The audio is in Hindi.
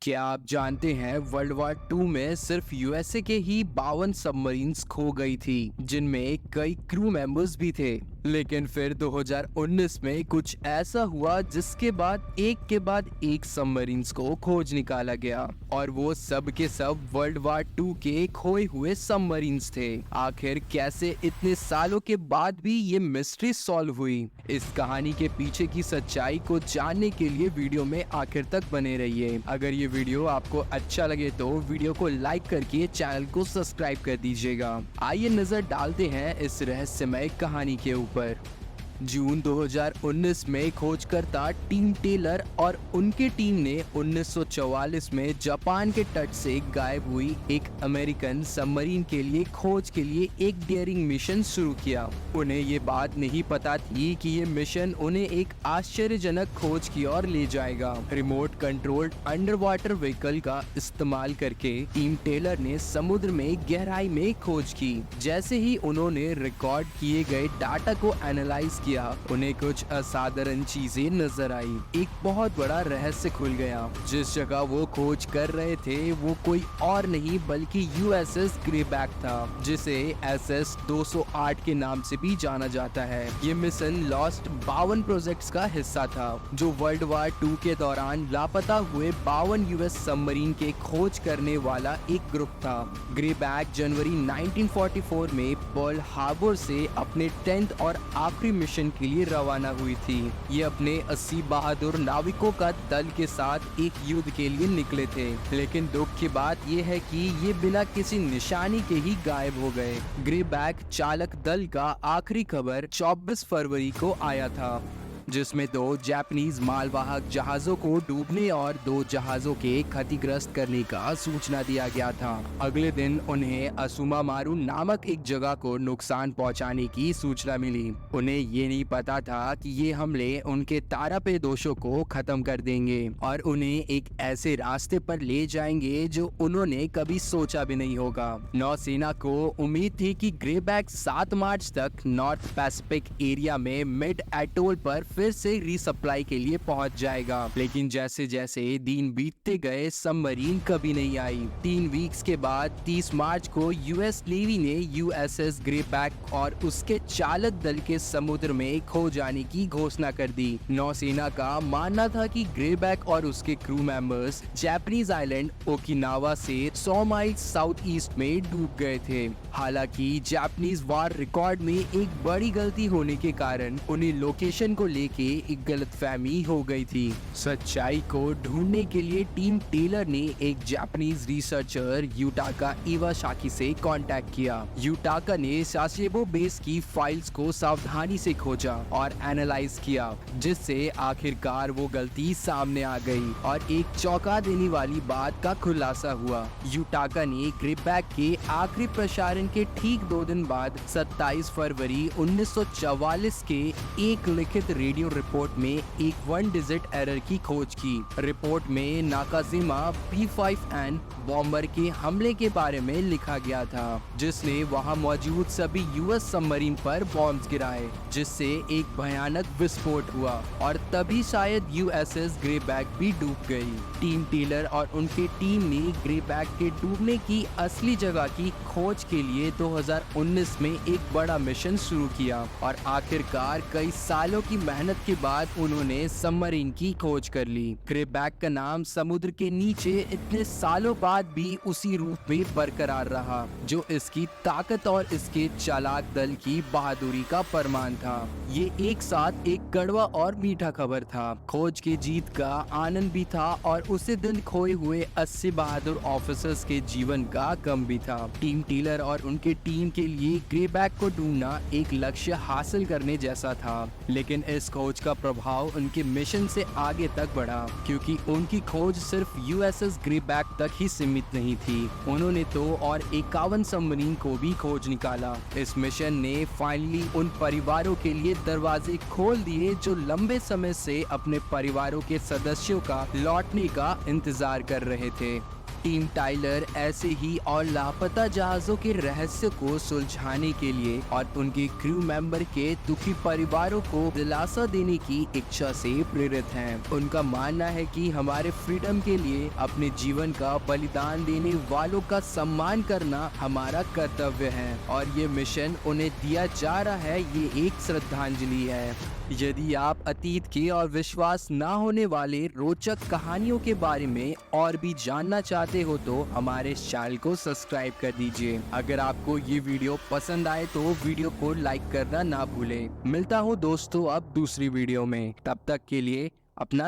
क्या आप जानते हैं वर्ल्ड वॉर 2 में सिर्फ यूएसए के ही 52 सबमरीन्स खो गई थी, जिनमें कई क्रू मेंबर्स भी थे। लेकिन फिर 2019 में कुछ ऐसा हुआ जिसके बाद एक सबमरीन्स को खोज निकाला गया, और वो सब के सब वर्ल्ड वॉर 2 के खोए हुए सबमरीन्स थे। आखिर कैसे इतने सालों के बाद भी ये मिस्ट्री सॉल्व हुई? इस कहानी के पीछे की सच्चाई को जानने के लिए वीडियो में आखिर तक बने रहिए। अगर ये वीडियो आपको अच्छा लगे तो वीडियो को लाइक करके चैनल को सब्सक्राइब कर दीजिएगा। आइए नजर डालते हैं इस रहस्यमय कहानी के ऊपर। जून 2019 में खोजकर्ता टीम टेलर और उनकी टीम ने 1944 में जापान के तट से गायब हुई एक अमेरिकन सबमरीन के लिए खोज के लिए एक डेयरिंग मिशन शुरू किया। उन्हें ये बात नहीं पता थी कि ये मिशन उन्हें एक आश्चर्यजनक खोज की ओर ले जाएगा। Remote controlled under water vehicle का इस्तेमाल करके टीम टेलर ने समुद्र में गहराई में खोज की। जैसे ही उन्होंने रिकॉर्ड किए गए डाटा को एनालाइज किया, उन्हें कुछ असाधारण चीजें नजर आई। एक बहुत बड़ा रहस्य खुल गया। जिस जगह वो खोज कर रहे थे वो कोई और नहीं बल्कि यूएसएस ग्रेबैक था, जिसे एसएस 208 के नाम से भी जाना जाता है। ये मिशन लॉस्ट 52 प्रोजेक्ट्स का हिस्सा था, जो वर्ल्ड वॉर 2 के दौरान लापता हुए 52 यूएस सबमरीन के खोज करने वाला एक ग्रुप था। ग्रेबैक जनवरी 1944 में पर्ल हार्बर से अपने 10th और आखिरी मिशन के लिए रवाना हुई थी। ये अपने 80 बहादुर नाविकों का दल के साथ एक युद्ध के लिए निकले थे, लेकिन दुख की बात यह है कि ये बिना किसी निशानी के ही गायब हो गए। ग्रेबैक चालक दल का आखिरी खबर 24 फरवरी को आया था, जिसमें 2 जापानीज मालवाहक जहाजों को डूबने और 2 जहाजों के क्षतिग्रस्त करने का सूचना दिया गया था। अगले दिन उन्हें असुमामारू नामक एक जगह को नुकसान पहुंचाने की सूचना मिली। उन्हें ये नहीं पता था कि ये हमले उनके तारापेदोशों को खत्म कर देंगे और उन्हें एक ऐसे रास्ते पर ले जाएंगे जो उन्होंने कभी सोचा भी नहीं होगा। नौसेना को उम्मीद थी कि ग्रेबैक 7 मार्च तक नॉर्थ पैसिफिक एरिया में मिड एटोल पर फिर से रीसप्लाई के लिए पहुंच जाएगा, लेकिन जैसे जैसे दिन बीतते गए सबमरीन कभी नहीं आई। 3 वीक्स के बाद 30 मार्च को यूएस नेवी ने यूएसएस ग्रेबैक और उसके चालक दल के समुद्र में खो जाने की घोषणा कर दी। नौसेना का मानना था कि ग्रेबैक और उसके crew members Japanese island Okinawa से 100 माइल साउथ ईस्ट में डूब गए थे। हालांकि जापानीज वार रिकॉर्ड में एक बड़ी गलती होने के कारण उन्हें लोकेशन को लेके एक गलतफहमी हो गई थी। सच्चाई को ढूंढने के लिए टीम टेलर ने एक जापानीज रिसर्चर यूटाका इवासाकी से कांटेक्ट किया। यूटाका ने सासेबो बेस की फाइल्स को सावधानी से खोजा और एनालाइज किया, जिससे आखिरकार वो गलती सामने आ गई और एक चौंका देने वाली बात का खुलासा हुआ। यूटाका ने ग्रेबैक के आखिरी प्रसारण के ठीक 2 दिन बाद 27 फरवरी 1944 के एक लिखित रेडियो रिपोर्ट में एक 1 डिजिट एरर की खोज की। रिपोर्ट में नाकाजिमा P5N बॉम्बर के हमले के बारे में लिखा गया था, जिसने वहां मौजूद सभी यूएस सबमरीन पर बॉम्ब्स गिराए, जिससे एक भयानक विस्फोट हुआ और तभी शायद यूएसएस ग्रेबैक भी डूब गई। टीम टेलर और उनकी टीम ने ग्रेबैक के डूबने की असली जगह की खोज के लिए 2019 में एक बड़ा मिशन शुरू किया और आखिरकार कई सालों की मेहनत के बाद उन्होंने सबमरीन की खोज कर ली। ग्रेबैक का नाम समुद्र के नीचे इतने सालों बाद भी उसी रूप में बरकरार रहा, जो इसकी ताकत और इसके चालाक दल की बहादुरी का प्रमाण था। ये एक साथ एक कड़वा और मीठा खबर था। खोज की जीत का आनंद भी था और उसी दिन खोए हुए 80 बहादुर ऑफिसर्स के जीवन का गम भी था। टीम टेलर और उनके टीम के लिए ग्रेबैक को ढूंढना एक लक्ष्य हासिल करने जैसा था, लेकिन इस खोज का प्रभाव उनके मिशन से आगे तक बढ़ा, क्योंकि उनकी खोज सिर्फ यूएसएस ग्रेबैक तक ही सीमित नहीं थी। उन्होंने तो और 51 सबमरीन को भी खोज निकाला। इस मिशन ने फाइनली उन परिवारों के लिए दरवाजे खोल दिए जो लंबे समय से अपने परिवारों के सदस्यों का लौटने का इंतजार कर रहे थे। टीम टाइलर ऐसे ही और लापता जहाजों के रहस्य को सुलझाने के लिए और उनके क्रू मेंबर के दुखी परिवारों को दिलासा देने की इच्छा से प्रेरित हैं। उनका मानना है कि हमारे फ्रीडम के लिए अपने जीवन का बलिदान देने वालों का सम्मान करना हमारा कर्तव्य है और ये मिशन उन्हें दिया जा रहा है, ये एक श्रद्धांजलि है। यदि आप अतीत के और विश्वास ना होने वाले रोचक कहानियों के बारे में और भी जानना चाहते हो तो हमारे इस चैनल को सब्सक्राइब कर दीजिए। अगर आपको ये वीडियो पसंद आए तो वीडियो को लाइक करना ना भूलें। मिलता हूँ दोस्तों अब दूसरी वीडियो में, तब तक के लिए अपना